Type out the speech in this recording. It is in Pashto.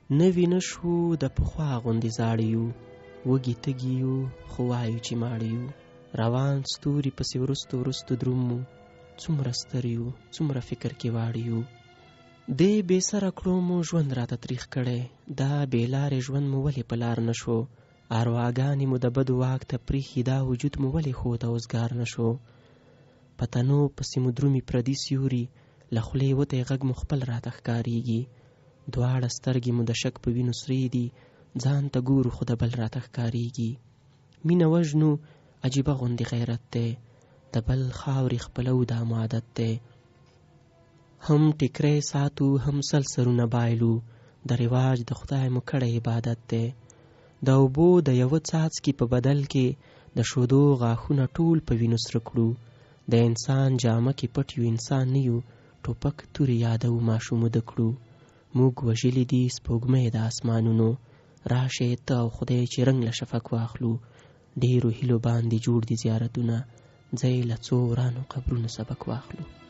نوی نشو د پخوا غوندې زاړه یو، وږي تږي یو خو وایو چې ماړه یو. روان ستوري پسې ورستو ورستو درومو، څومره ستر یو څومره فکر کې واړه یو. دې بې سره کړو مو ژوند راته تریخ کړی، دا بې لارې ژوند مو ولې په لار نه شو؟ ارواګانې مو د بدو واک ته پریښي، دا وجود مو ولې ښو ته اوزګار نه شو؟ په تنو پسې مو درومي پردي سیوري، له خولې وتی غږ مو خپل راته ښکارېږي. دواړه سترګې مو د شک په وینو سرې دي، ځان ته ګورو خو د بل راته ښکارېږي. مینه وژنو عجیبه غوندې غیرت دی، د بل خاورې خپلو دا مو عادت دی. هم ټیکری ساتو هم سل سرونه بایلو، د رواج د خدای مو کړی عبادت دی. د اوبو د یوه څاڅکي په بدل کې د شودو غاښونه ټول په وینو سره کړو. د انسان جامه کې پټ یو انسان نه یو، ټوپک تورې یادو ماشوم د کړو. موږ وژلي دي سپوږمۍ د اسمانونو، راشئ ته او خدای چې رنګ له شفق واخلو. ډېرو هیلو باندې جوړ دي زیارتونه، ځئ له څو ورانو قبرونو سبق واخلو.